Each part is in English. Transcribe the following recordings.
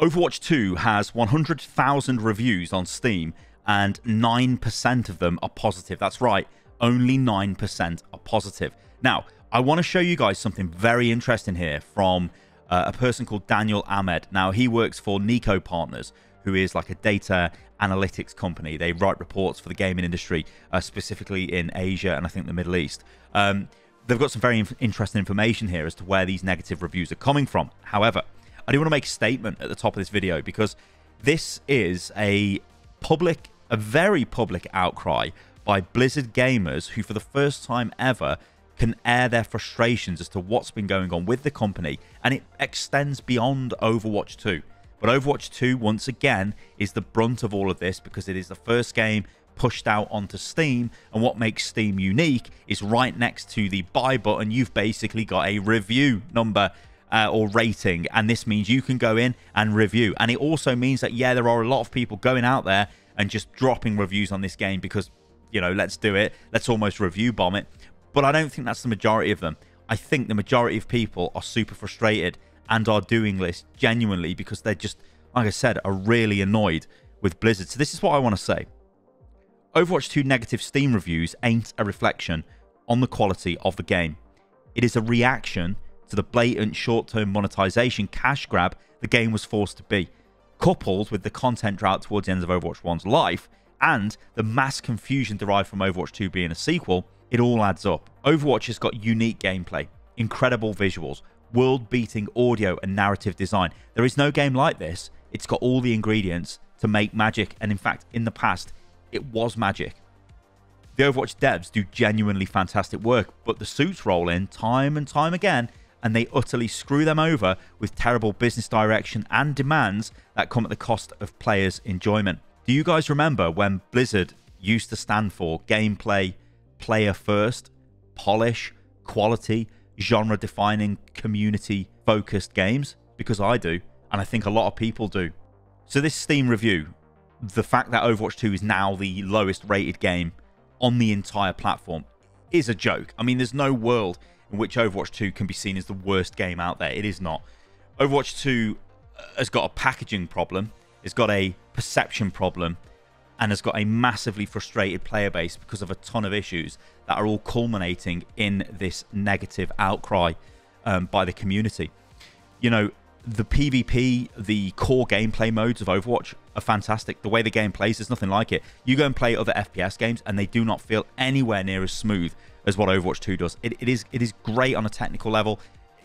Overwatch 2 has 100,000 reviews on Steam, and 9% of them are positive. That's right, only 9% are positive. Now, I want to show you guys something very interesting here from a person called Daniel Ahmed. Now, he works for Nico Partners, who is like a data analytics company. They write reports for the gaming industry, specifically in Asia and I think the Middle East. They've got some very interesting information here as to where these negative reviews are coming from. However, I do want to make a statement at the top of this video because this is a very public outcry by Blizzard gamers who, for the first time ever, can air their frustrations as to what's been going on with the company, and it extends beyond Overwatch 2. But Overwatch 2, once again, is the brunt of all of this because it is the first game pushed out onto Steam, and what makes Steam unique is right next to the buy button, you've basically got a review number or rating, and this means you can go in and review. And it also means that, yeah, there are a lot of people going out there and just dropping reviews on this game because, you know, let's do it. Let's almost review bomb it. But I don't think that's the majority of them. I think the majority of people are super frustrated and are doing this genuinely because they're just, like I said, are really annoyed with Blizzard. So this is what I want to say. Overwatch 2 negative Steam reviews ain't a reflection on the quality of the game. It is a reaction to the blatant short-term monetization cash grab the game was forced to be, coupled with the content drought towards the end of Overwatch 1's life and the mass confusion derived from Overwatch 2 being a sequel. It all adds up. Overwatch has got unique gameplay, incredible visuals, world-beating audio and narrative design. There is no game like this. It's got all the ingredients to make magic, and in fact, in the past, it was magic. The Overwatch devs do genuinely fantastic work, but the suits roll in time and time again, and they utterly screw them over with terrible business direction and demands that come at the cost of players' enjoyment. Do you guys remember when Blizzard used to stand for gameplay, player first, polish, quality, genre-defining, community-focused games? Because I do, and I think a lot of people do. So this Steam review, the fact that Overwatch 2 is now the lowest rated game on the entire platform, is a joke. I mean, there's no world in which Overwatch 2 can be seen as the worst game out there. It is not. Overwatch 2 has got a packaging problem, it's got a perception problem, and has got a massively frustrated player base because of a ton of issues that are all culminating in this negative outcry by the community. You know, the PvP, the core gameplay modes of Overwatch are fantastic. The way the game plays, there's nothing like it. You go and play other FPS games and they do not feel anywhere near as smooth as what Overwatch 2 does. It is great on a technical level.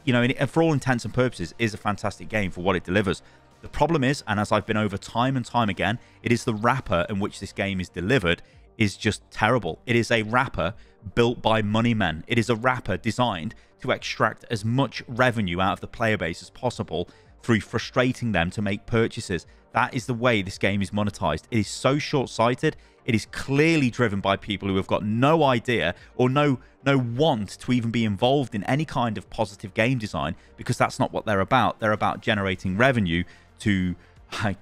You know, and for all intents and purposes, is a fantastic game for what it delivers. The problem is, and as I've been over time and time again, it is the wrapper in which this game is delivered is just terrible. It is a wrapper built by money men. It is a wrapper designed to extract as much revenue out of the player base as possible through frustrating them to make purchases. That is the way this game is monetized. It is so short-sighted. It is clearly driven by people who have got no idea or no want to even be involved in any kind of positive game design, because that's not what they're about. They're about generating revenue to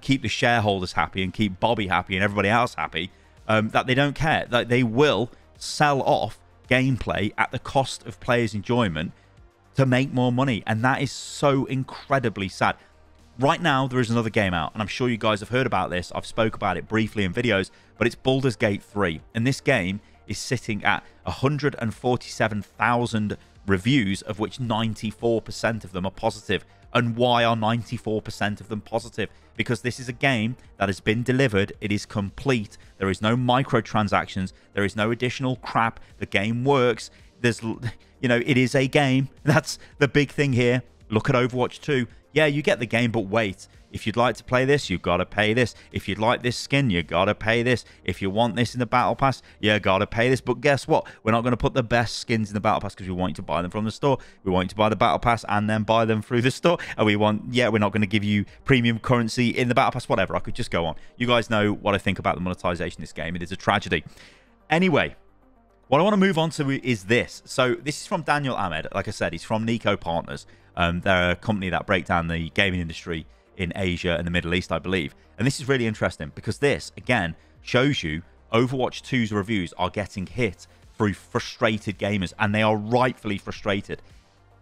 keep the shareholders happy and keep Bobby happy and everybody else happy, that they don't care. That they will sell off gameplay at the cost of players' enjoyment to make more money. And that is so incredibly sad. Right now, there is another game out, and I'm sure you guys have heard about this. I've spoke about it briefly in videos, but it's Baldur's Gate 3. And this game is sitting at 147,000 reviews, of which 94% of them are positive. And why are 94% of them positive? Because this is a game that has been delivered. It is complete. There is no microtransactions. There is no additional crap. The game works. There's, you know, it is a game. That's the big thing here. Look at Overwatch 2. Yeah, you get the game, but wait. If you'd like to play this, you've got to pay this. If you'd like this skin, you got to pay this. If you want this in the Battle Pass, you got to pay this. But guess what? We're not going to put the best skins in the Battle Pass because we want you to buy them from the store. We want you to buy the Battle Pass and then buy them through the store. And we're not going to give you premium currency in the Battle Pass, whatever. I could just go on. You guys know what I think about the monetization of this game. It is a tragedy. Anyway, what I want to move on to is this. So this is from Daniel Ahmed. Like I said, he's from Nico Partners. They're a company that break down the gaming industry in Asia and the Middle East, I believe. And this is really interesting because this, again, shows you Overwatch 2's reviews are getting hit through frustrated gamers, and they are rightfully frustrated.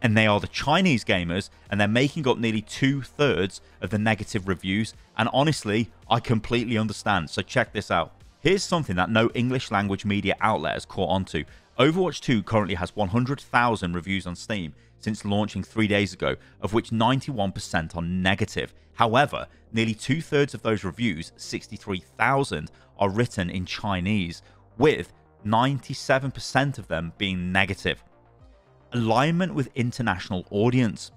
and they are the Chinese gamers, and they're making up nearly 2/3 of the negative reviews. And honestly, I completely understand. So check this out. Here's something that no English language media outlet has caught on to. Overwatch 2 currently has 100,000 reviews on Steam since launching 3 days ago, of which 91% are negative. However, nearly 2/3 of those reviews, 63,000, are written in Chinese, with 97% of them being negative. Alignment with international audience.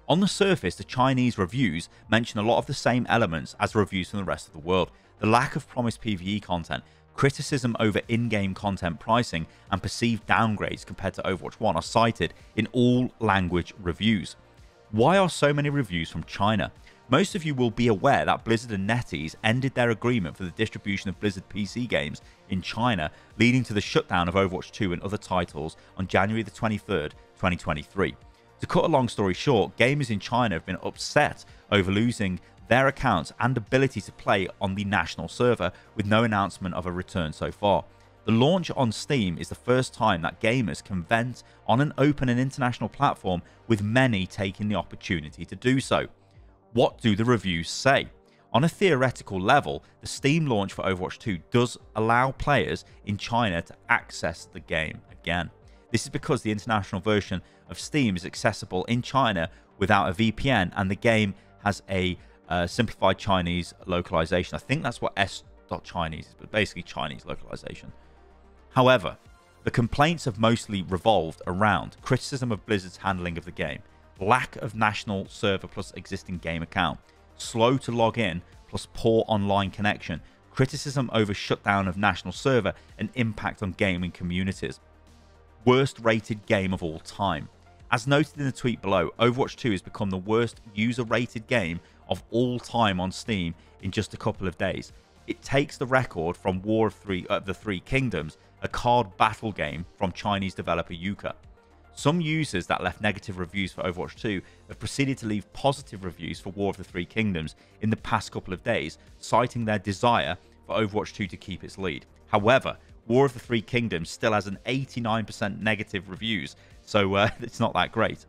On the surface, the Chinese reviews mention a lot of the same elements as reviews from the rest of the world. The lack of promised PvE content, criticism over in-game content pricing, and perceived downgrades compared to Overwatch 1 are cited in all language reviews. Why are so many reviews from China? Most of you will be aware that Blizzard and NetEase ended their agreement for the distribution of Blizzard PC games in China, leading to the shutdown of Overwatch 2 and other titles on January the 23rd, 2023. To cut a long story short, gamers in China have been upset over losing their accounts and ability to play on the national server, with no announcement of a return so far. The launch on Steam is the first time that gamers can vent on an open and international platform, with many taking the opportunity to do so. What do the reviews say? On a theoretical level, the Steam launch for Overwatch 2 does allow players in China to access the game again. This is because the international version of Steam is accessible in China without a VPN, and the game has a simplified Chinese localization. I think that's what S.Chinese is, but basically Chinese localization. However, the complaints have mostly revolved around criticism of Blizzard's handling of the game, lack of national server plus existing game account, slow to log in plus poor online connection, criticism over shutdown of national server and impact on gaming communities. Worst rated game of all time. As noted in the tweet below, Overwatch 2 has become the worst user rated game of all time on Steam in just a couple of days. It takes the record from War of the Three Kingdoms, a card battle game from Chinese developer Yuka. Some users that left negative reviews for Overwatch 2 have proceeded to leave positive reviews for War of the Three Kingdoms in the past couple of days, citing their desire for Overwatch 2 to keep its lead. However, War of the Three Kingdoms still has an 89% negative reviews, so it's not that great.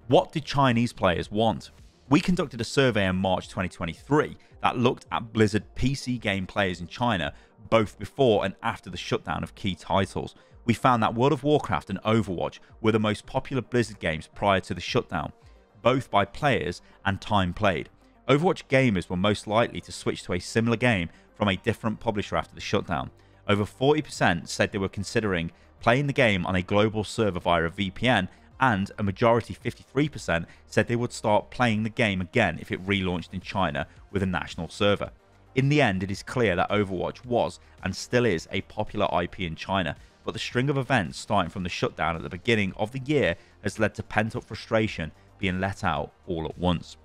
What did Chinese players want? We conducted a survey in March 2023 that looked at Blizzard PC game players in China, both before and after the shutdown of key titles. We found that World of Warcraft and Overwatch were the most popular Blizzard games prior to the shutdown, both by players and time played. Overwatch gamers were most likely to switch to a similar game from a different publisher after the shutdown. Over 40% said they were considering playing the game on a global server via a VPN, and a majority, 53%, said they would start playing the game again if it relaunched in China with a national server. In the end, it is clear that Overwatch was and still is a popular IP in China, but the string of events starting from the shutdown at the beginning of the year has led to pent-up frustration being let out all at once.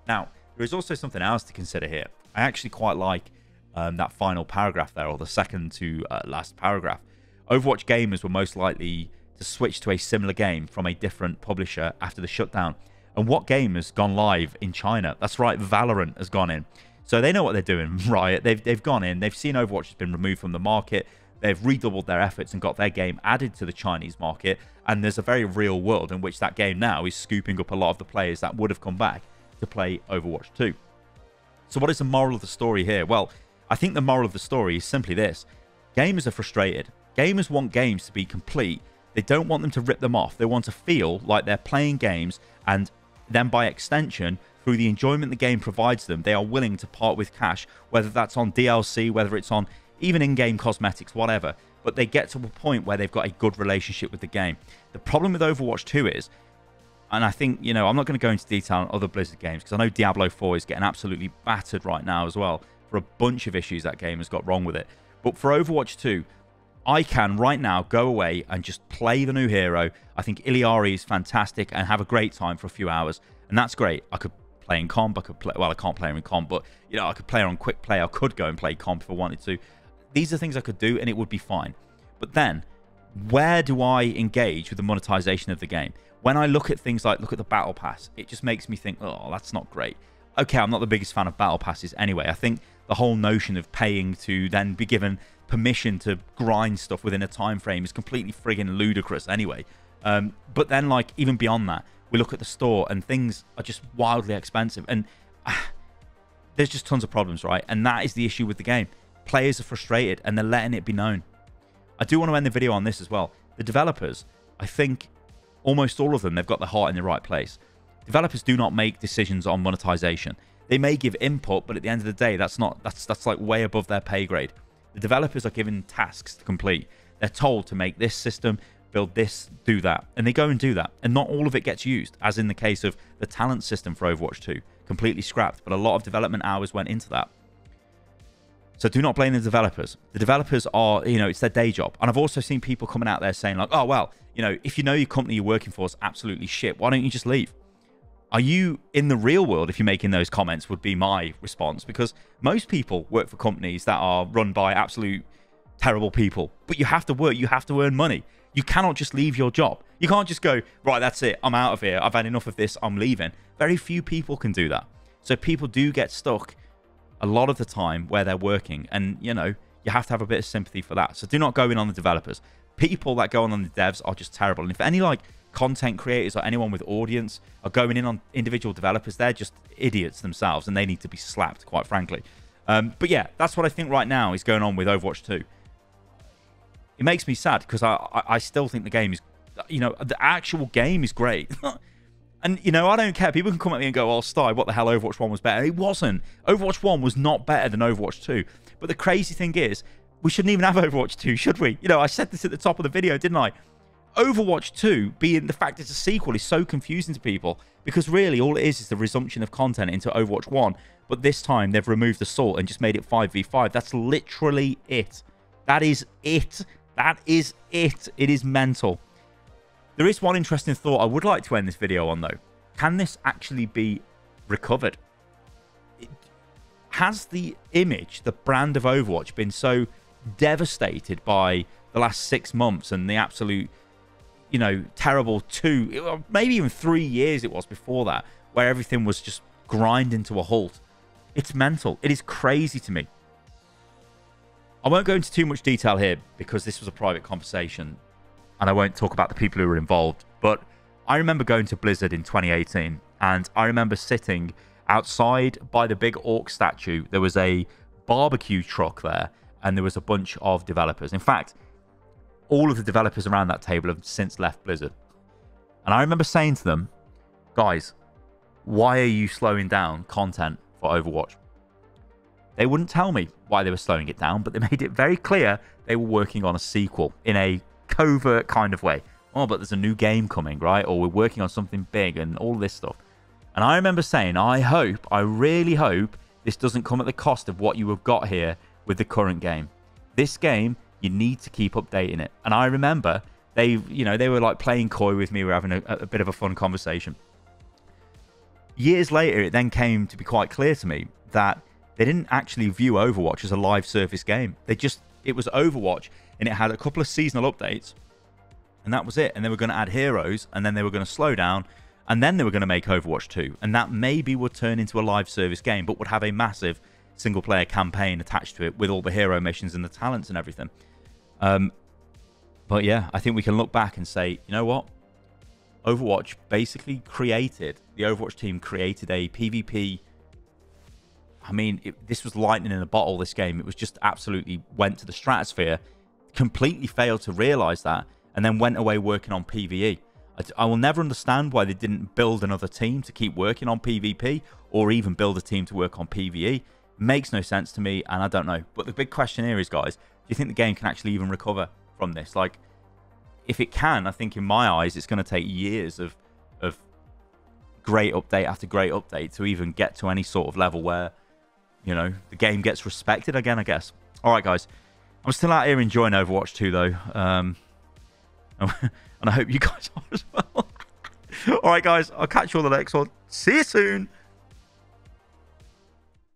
Now, there is also something else to consider here. I actually quite like that final paragraph there, or the second to last paragraph. Overwatch gamers were most likely to switch to a similar game from a different publisher after the shutdown. And what game has gone live in China? That's right, Valorant has gone in. So they know what they're doing, Riot. They've gone in, they've seen Overwatch has been removed from the market, they've redoubled their efforts and got their game added to the Chinese market, and there's a very real world in which that game now is scooping up a lot of the players that would have come back to play Overwatch 2. So what is the moral of the story here? Well, I think the moral of the story is simply this. Gamers are frustrated. Gamers want games to be complete. They don't want them to rip them off. They want to feel like they're playing games, and then by extension, through the enjoyment the game provides them, they are willing to part with cash, whether that's on DLC, whether it's on even in-game cosmetics, whatever. But they get to a point where they've got a good relationship with the game. The problem with Overwatch 2 is, and I think, you know, I'm not going to go into detail on other Blizzard games, because I know Diablo 4 is getting absolutely battered right now as well for a bunch of issues that game has got wrong with it. But for Overwatch 2, I can right now go away and just play the new hero. I think Iliari is fantastic and have a great time for a few hours, and that's great. I could play in comp, I could play, well, I can't play in comp, but you know, I could play her on quick play. I could go and play comp if I wanted to. These are things I could do and it would be fine. But then, where do I engage with the monetization of the game? When I look at things like, look at the battle pass, it just makes me think, oh, that's not great. Okay, I'm not the biggest fan of battle passes anyway. I think the whole notion of paying to then be given permission to grind stuff within a time frame is completely friggin' ludicrous anyway. But then, like, even beyond that, we look at the store and things are just wildly expensive. And there's just tons of problems, right? And that is the issue with the game. Players are frustrated and they're letting it be known. I do want to end the video on this as well. The developers, I think almost all of them, they've got their heart in the right place. Developers do not make decisions on monetization. They may give input, but at the end of the day, that's like way above their pay grade. The developers are given tasks to complete. They're told to make this system, build this, do that. And they go and do that. And not all of it gets used, as in the case of the talent system for Overwatch 2. Completely scrapped, but a lot of development hours went into that. So do not blame the developers. The developers are, it's their day job. And I've also seen people coming out there saying like, oh, well, if you know your company you're working for is absolutely shit, why don't you just leave? Are you in the real world if you're making those comments would be my response, because most people work for companies that are run by absolute terrible people. But you have to work. You have to earn money. You cannot just leave your job. You can't just go, right, that's it. I'm out of here. I've had enough of this. I'm leaving. Very few people can do that. So people do get stuck a lot of the time where they're working. And, you have to have a bit of sympathy for that. So do not go in on the developers. People that go on the devs are just terrible. And if any, like, content creators or anyone with audience are going in on individual developers, they're just idiots themselves. And they need to be slapped, quite frankly. But, yeah, that's what I think right now is going on with Overwatch 2. It makes me sad because I still think the game is, the actual game is great. And, I don't care. People can come at me and go, oh, Sty, what the hell, Overwatch 1 was better. It wasn't. Overwatch 1 was not better than Overwatch 2. But the crazy thing is, we shouldn't even have Overwatch 2, should we? I said this at the top of the video, didn't I? Overwatch 2, being the fact it's a sequel, is so confusing to people because really all it is the resumption of content into Overwatch 1. But this time, they've removed the salt and just made it 5v5. That's literally it. That is it. That is it. It is mental. There is one interesting thought I would like to end this video on, though. Can this actually be recovered? Has the image, the brand of Overwatch, been so devastated by the last 6 months and the absolute, terrible 2, maybe even 3 years it was before that, where everything was just grinding to a halt? It's mental. It is crazy to me. I won't go into too much detail here because this was a private conversation and I won't talk about the people who were involved. But I remember going to Blizzard in 2018 and I remember sitting outside by the big orc statue. There was a barbecue truck there and there was a bunch of developers. In fact, all of the developers around that table have since left Blizzard. And I remember saying to them, guys, why are you slowing down content for Overwatch? They wouldn't tell me why they were slowing it down, but they made it very clear they were working on a sequel in a covert kind of way. Oh, but there's a new game coming, right? Or we're working on something big and all this stuff. And I remember saying, I really hope this doesn't come at the cost of what you have got here with the current game. This game, you need to keep updating it. And I remember they were like playing coy with me. We were having a bit of a fun conversation. Years later, it then came to be quite clear to me that they didn't actually view Overwatch as a live service game. It was Overwatch and it had a couple of seasonal updates and that was it. And they were going to add heroes and then they were going to slow down and then they were going to make Overwatch 2. And that maybe would turn into a live service game, but would have a massive single player campaign attached to it with all the hero missions and the talents and everything. But yeah, I think we can look back and say, you know what? Overwatch basically the Overwatch team created a PvP. I mean, this was lightning in a bottle, this game. It was just absolutely went to the stratosphere, completely failed to realize that, and then went away working on PvE. I will never understand why they didn't build another team to keep working on PvP or even build a team to work on PvE. Makes no sense to me, and I don't know. But the big question here is, guys, do you think the game can actually even recover from this? Like, if it can, I think in my eyes, it's going to take years of great update after great update to even get to any sort of level where, the game gets respected again, I guess. All right, guys. I'm still out here enjoying Overwatch 2, though. And I hope you guys are as well. All right, guys. I'll catch you on the next one. See you soon.